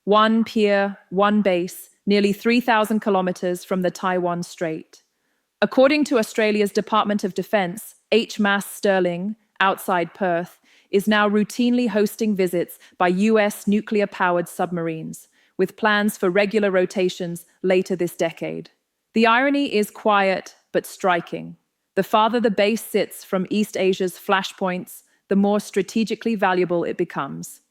one pier, one base, nearly 3,000 kilometers from the Taiwan Strait. According to Australia's Department of Defence, HMAS Sterling, outside Perth, is now routinely hosting visits by US nuclear-powered submarines, with plans for regular rotations later this decade. The irony is quiet but striking. The farther the base sits from East Asia's flashpoints, the more strategically valuable it becomes.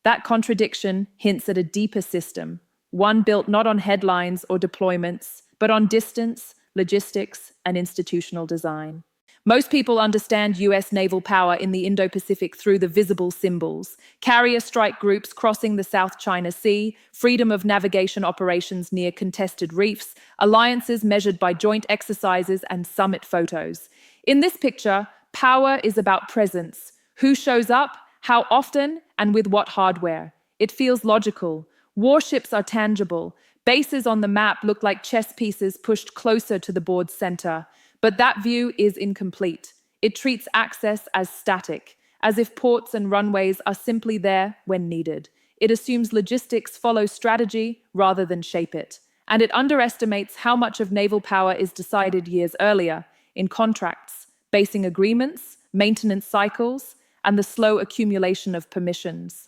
That contradiction hints at a deeper system, one built not on headlines or deployments, but on distance, logistics, and institutional design. Most people understand US naval power in the Indo-Pacific through the visible symbols: carrier strike groups crossing the South China Sea, freedom of navigation operations near contested reefs, alliances measured by joint exercises and summit photos. In this picture, power is about presence. Who shows up, how often, and with what hardware. It feels logical. Warships are tangible. Bases on the map look like chess pieces pushed closer to the board's center. But that view is incomplete. It treats access as static, as if ports and runways are simply there when needed. It assumes logistics follow strategy rather than shape it. And it underestimates how much of naval power is decided years earlier, in contracts, basing agreements, maintenance cycles, and the slow accumulation of permissions.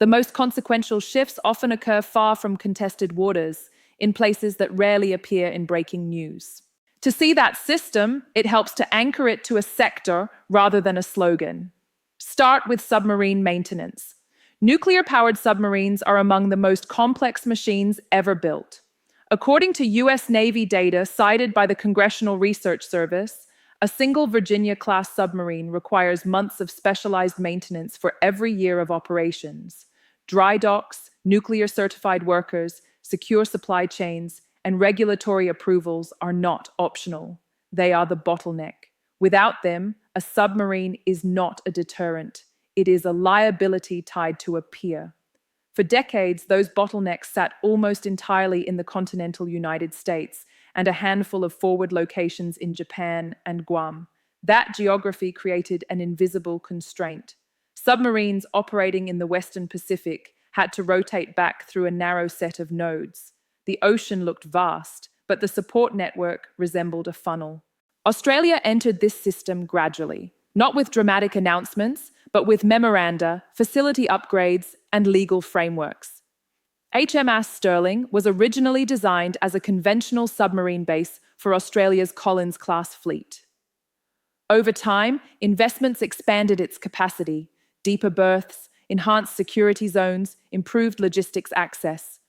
The most consequential shifts often occur far from contested waters, in places that rarely appear in breaking news. To see that system, it helps to anchor it to a sector rather than a slogan. Start with submarine maintenance. Nuclear-powered submarines are among the most complex machines ever built. According to US Navy data cited by the Congressional Research Service, a single Virginia-class submarine requires months of specialized maintenance for every year of operations. Dry docks, nuclear-certified workers, secure supply chains, and regulatory approvals are not optional. They are the bottleneck. Without them, a submarine is not a deterrent. It is a liability tied to a pier. For decades, those bottlenecks sat almost entirely in the continental United States and a handful of forward locations in Japan and Guam. That geography created an invisible constraint. Submarines operating in the Western Pacific had to rotate back through a narrow set of nodes. The ocean looked vast, but the support network resembled a funnel. Australia entered this system gradually, not with dramatic announcements, but with memoranda, facility upgrades, and legal frameworks. HMAS Sterling was originally designed as a conventional submarine base for Australia's Collins-class fleet. Over time, investments expanded its capacity: deeper berths, enhanced security zones, improved logistics access.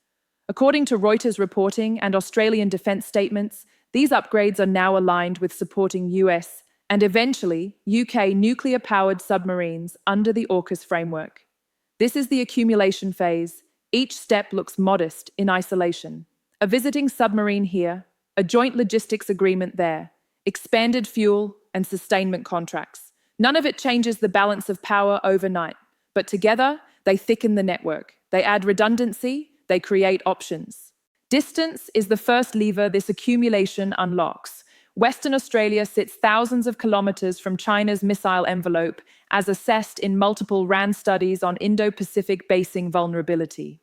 According to Reuters reporting and Australian defence statements, these upgrades are now aligned with supporting US and eventually UK nuclear-powered submarines under the AUKUS framework. This is the accumulation phase. Each step looks modest in isolation. A visiting submarine here, a joint logistics agreement there, expanded fuel and sustainment contracts. None of it changes the balance of power overnight, but together they thicken the network. They add redundancy, they create options. Distance is the first lever this accumulation unlocks. Western Australia sits thousands of kilometers from China's missile envelope, as assessed in multiple RAND studies on Indo-Pacific basing vulnerability.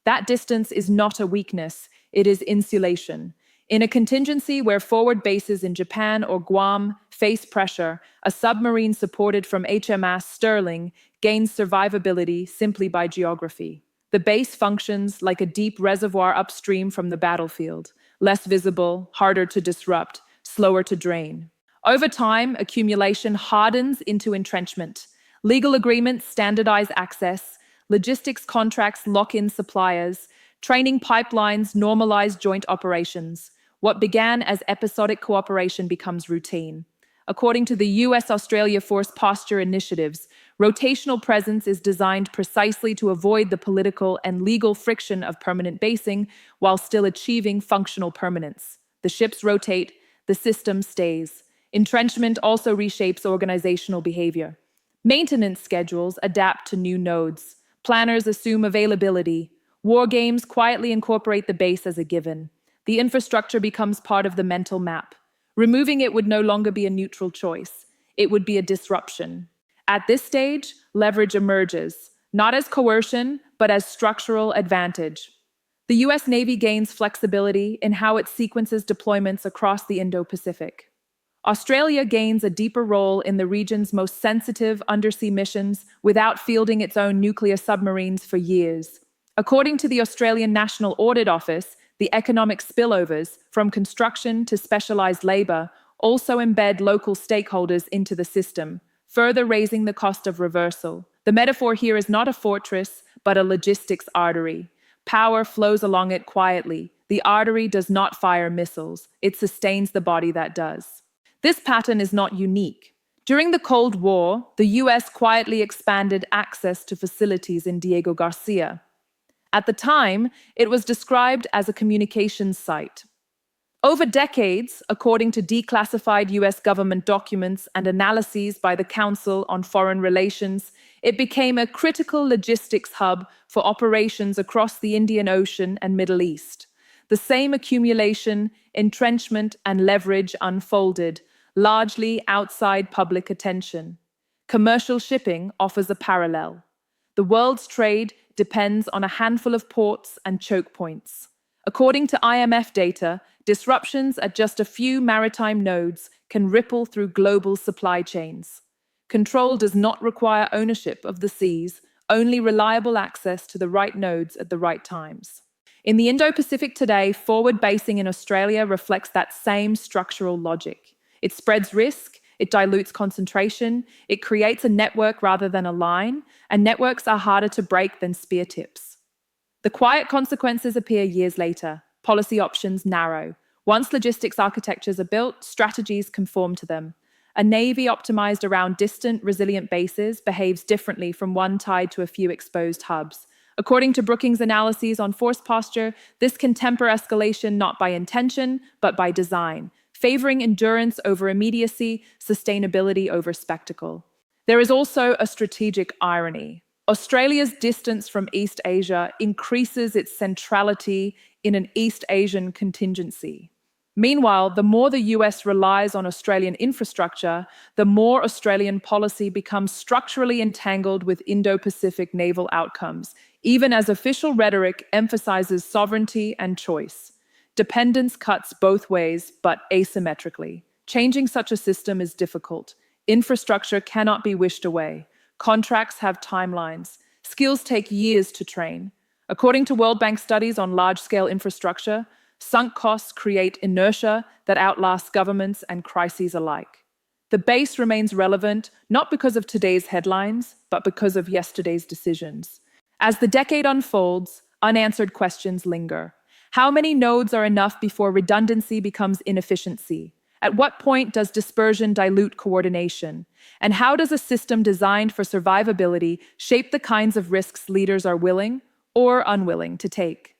That distance is not a weakness, it is insulation. In a contingency where forward bases in Japan or Guam face pressure, a submarine supported from HMAS Sterling gains survivability simply by geography. The base functions like a deep reservoir upstream from the battlefield, less visible, harder to disrupt, slower to drain. Over time, accumulation hardens into entrenchment. Legal agreements standardize access, logistics contracts lock in suppliers, training pipelines normalize joint operations. What began as episodic cooperation becomes routine. According to the US-Australia Force Posture Initiatives, rotational presence is designed precisely to avoid the political and legal friction of permanent basing while still achieving functional permanence. The ships rotate, the system stays. Entrenchment also reshapes organizational behavior. Maintenance schedules adapt to new nodes. Planners assume availability. War games quietly incorporate the base as a given. The infrastructure becomes part of the mental map. Removing it would no longer be a neutral choice. It would be a disruption. At this stage, leverage emerges. not as coercion, but as structural advantage. The US Navy gains flexibility in how it sequences deployments across the Indo-Pacific. Australia gains a deeper role in the region's most sensitive undersea missions without fielding its own nuclear submarines for years. According to the Australian National Audit Office, the economic spillovers, from construction to specialised labour, also embed local stakeholders into the system, further raising the cost of reversal. The metaphor here is not a fortress, but a logistics artery. Power flows along it quietly. The artery does not fire missiles. It sustains the body that does. This pattern is not unique. During the Cold War, the US quietly expanded access to facilities in Diego Garcia. At the time, it was described as a communications site. Over decades, according to declassified US government documents and analyses by the Council on Foreign Relations, it became a critical logistics hub for operations across the Indian Ocean and Middle East. The same accumulation, entrenchment, and leverage unfolded, largely outside public attention. Commercial shipping offers a parallel. The world's trade depends on a handful of ports and choke points. According to IMF data, disruptions at just a few maritime nodes can ripple through global supply chains. Control does not require ownership of the seas, only reliable access to the right nodes at the right times. In the Indo-Pacific today, forward basing in Australia reflects that same structural logic. It spreads risk, it dilutes concentration, it creates a network rather than a line, and networks are harder to break than spear tips. The quiet consequences appear years later. Policy options narrow. Once logistics architectures are built, strategies conform to them. A navy optimized around distant, resilient bases behaves differently from one tied to a few exposed hubs. According to Brookings' analyses on force posture, this can temper escalation not by intention, but by design, favoring endurance over immediacy, sustainability over spectacle. There is also a strategic irony. Australia's distance from East Asia increases its centrality in an East Asian contingency. Meanwhile, the more the US relies on Australian infrastructure, the more Australian policy becomes structurally entangled with Indo-Pacific naval outcomes, even as official rhetoric emphasizes sovereignty and choice. Dependence cuts both ways, but asymmetrically. Changing such a system is difficult. Infrastructure cannot be wished away. Contracts have timelines. Skills take years to train. According to World Bank studies on large-scale infrastructure, sunk costs create inertia that outlasts governments and crises alike. The base remains relevant not because of today's headlines, but because of yesterday's decisions. As the decade unfolds, unanswered questions linger. How many nodes are enough before redundancy becomes inefficiency? At what point does dispersion dilute coordination? And how does a system designed for survivability shape the kinds of risks leaders are willing or unwilling to take?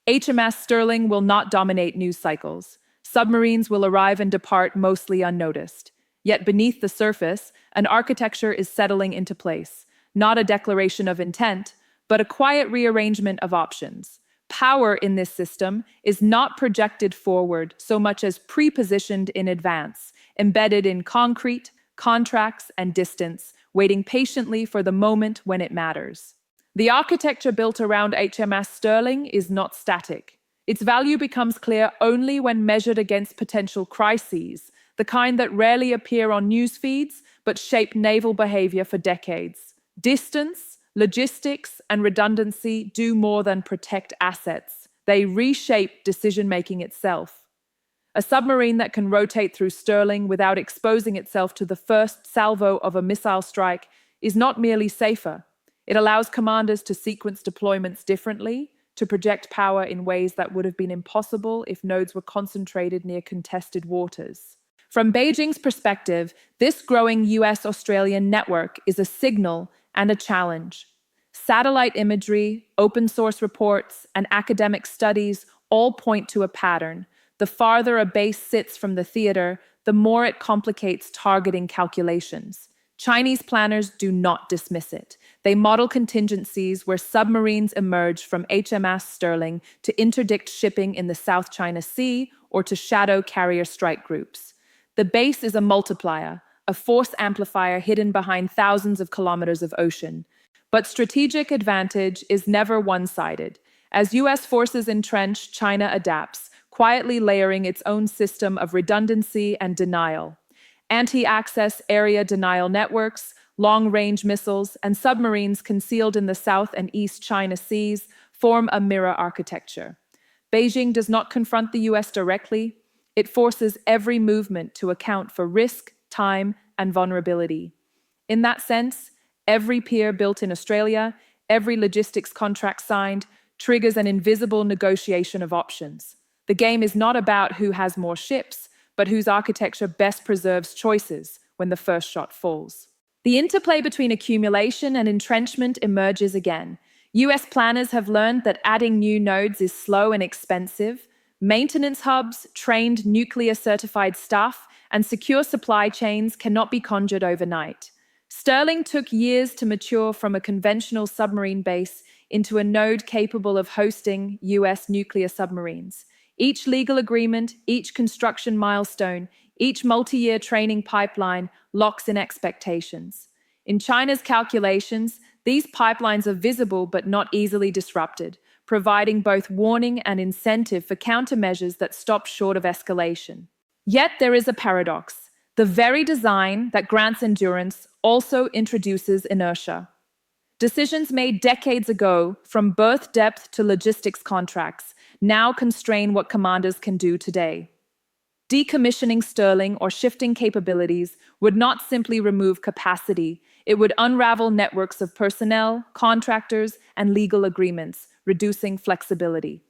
HMS Sterling will not dominate news cycles. Submarines will arrive and depart mostly unnoticed. Yet beneath the surface, an architecture is settling into place, not a declaration of intent, but a quiet rearrangement of options. Power in this system is not projected forward so much as pre-positioned in advance, embedded in concrete, contracts, and distance, waiting patiently for the moment when it matters. The architecture built around HMS Sterling is not static. Its value becomes clear only when measured against potential crises, the kind that rarely appear on news feeds but shape naval behavior for decades. Distance, logistics, and redundancy do more than protect assets. They reshape decision-making itself. A submarine that can rotate through Sterling without exposing itself to the first salvo of a missile strike is not merely safer. It allows commanders to sequence deployments differently, to project power in ways that would have been impossible if nodes were concentrated near contested waters. From Beijing's perspective, this growing US-Australian network is a signal and a challenge. Satellite imagery, open source reports, and academic studies all point to a pattern. The farther a base sits from the theater, the more it complicates targeting calculations. Chinese planners do not dismiss it. They model contingencies where submarines emerge from HMS Sterling to interdict shipping in the South China Sea or to shadow carrier strike groups. The base is a multiplier, a force amplifier hidden behind thousands of kilometers of ocean. But strategic advantage is never one-sided. As US forces entrench, China adapts, quietly layering its own system of redundancy and denial. Anti-access area denial networks, long-range missiles, and submarines concealed in the South and East China Seas form a mirror architecture. Beijing does not confront the US directly. It forces every movement to account for risk, time, and vulnerability. In that sense, every pier built in Australia, every logistics contract signed, triggers an invisible negotiation of options. The game is not about who has more ships, but whose architecture best preserves choices when the first shot falls. The interplay between accumulation and entrenchment emerges again. US planners have learned that adding new nodes is slow and expensive. Maintenance hubs, trained nuclear-certified staff, and secure supply chains cannot be conjured overnight. Sterling took years to mature from a conventional submarine base into a node capable of hosting US nuclear submarines. Each legal agreement, each construction milestone, each multi-year training pipeline locks in expectations. In China's calculations, these pipelines are visible but not easily disrupted, providing both warning and incentive for countermeasures that stop short of escalation. Yet there is a paradox. The very design that grants endurance also introduces inertia. Decisions made decades ago, from berth depth to logistics contracts, now constrain what commanders can do today. Decommissioning Sterling or shifting capabilities would not simply remove capacity, it would unravel networks of personnel, contractors, and legal agreements, reducing flexibility.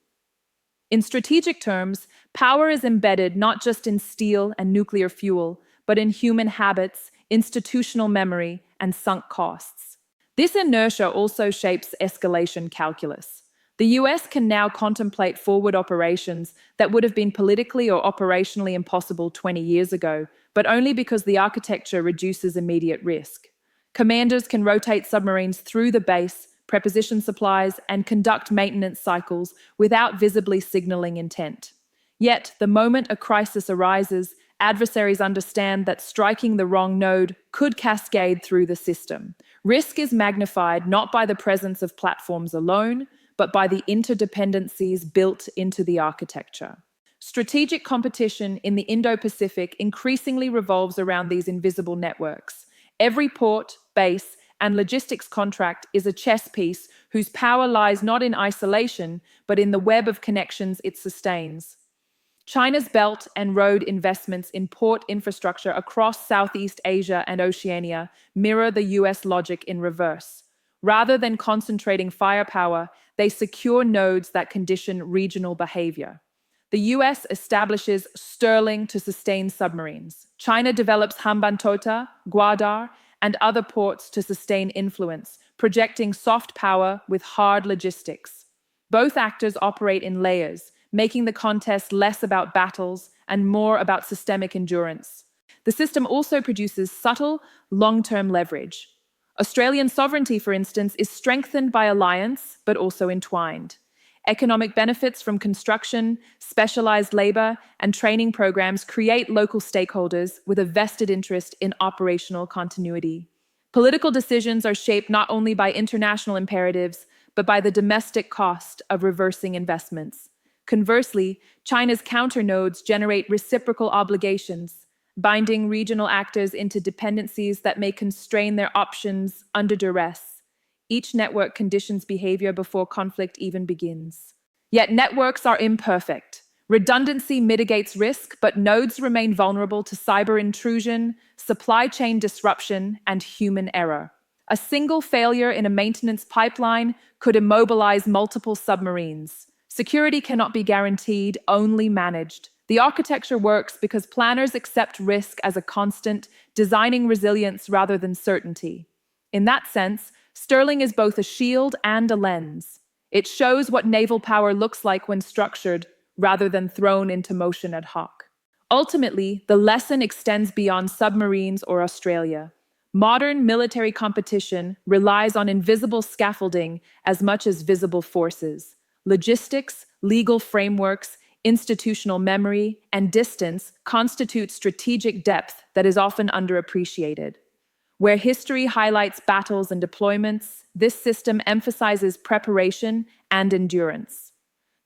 In strategic terms, power is embedded not just in steel and nuclear fuel, but in human habits, institutional memory, and sunk costs. This inertia also shapes escalation calculus. The US can now contemplate forward operations that would have been politically or operationally impossible 20 years ago, but only because the architecture reduces immediate risk. Commanders can rotate submarines through the base, preposition supplies, and conduct maintenance cycles without visibly signaling intent. Yet, the moment a crisis arises, adversaries understand that striking the wrong node could cascade through the system. Risk is magnified not by the presence of platforms alone, but by the interdependencies built into the architecture. Strategic competition in the Indo-Pacific increasingly revolves around these invisible networks. Every port, base, and logistics contract is a chess piece whose power lies not in isolation, but in the web of connections it sustains. China's Belt and Road investments in port infrastructure across Southeast Asia and Oceania mirror the US logic in reverse. Rather than concentrating firepower, they secure nodes that condition regional behavior. The US establishes Sterling to sustain submarines. China develops Hambantota, Gwadar, and other ports to sustain influence, projecting soft power with hard logistics. Both actors operate in layers, making the contest less about battles and more about systemic endurance. The system also produces subtle, long-term leverage. Australian sovereignty, for instance, is strengthened by alliance, but also entwined. Economic benefits from construction, specialized labor, and training programs create local stakeholders with a vested interest in operational continuity. Political decisions are shaped not only by international imperatives, but by the domestic cost of reversing investments. Conversely, China's counternodes generate reciprocal obligations, binding regional actors into dependencies that may constrain their options under duress. Each network conditions behavior before conflict even begins. Yet networks are imperfect. Redundancy mitigates risk, but nodes remain vulnerable to cyber intrusion, supply chain disruption, and human error. A single failure in a maintenance pipeline could immobilize multiple submarines. Security cannot be guaranteed, only managed. The architecture works because planners accept risk as a constant, designing resilience rather than certainty. In that sense, Sterling is both a shield and a lens. It shows what naval power looks like when structured, rather than thrown into motion ad hoc. Ultimately, the lesson extends beyond submarines or Australia. Modern military competition relies on invisible scaffolding as much as visible forces. Logistics, legal frameworks, institutional memory, and distance constitute strategic depth that is often underappreciated. Where history highlights battles and deployments, this system emphasizes preparation and endurance.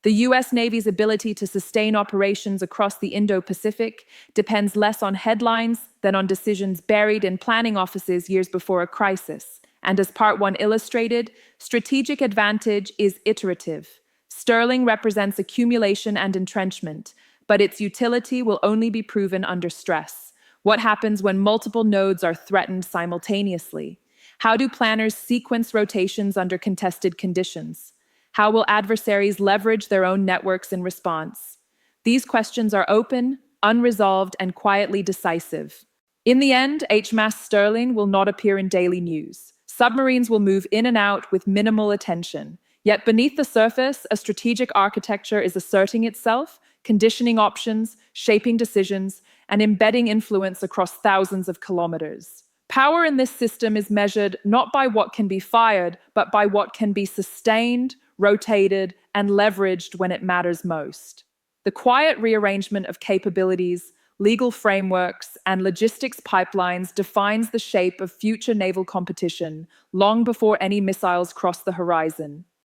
The US Navy's ability to sustain operations across the Indo-Pacific depends less on headlines than on decisions buried in planning offices years before a crisis. And as Part 1 illustrated, strategic advantage is iterative. Sterling represents accumulation and entrenchment, but its utility will only be proven under stress. What happens when multiple nodes are threatened simultaneously? How do planners sequence rotations under contested conditions? How will adversaries leverage their own networks in response? These questions are open, unresolved, and quietly decisive. In the end, HMAS Sterling will not appear in daily news. Submarines will move in and out with minimal attention. Yet beneath the surface, a strategic architecture is asserting itself, conditioning options, shaping decisions, and embedding influence across thousands of kilometers. Power in this system is measured not by what can be fired, but by what can be sustained, rotated, and leveraged when it matters most. The quiet rearrangement of capabilities, legal frameworks, and logistics pipelines defines the shape of future naval competition long before any missiles cross the horizon.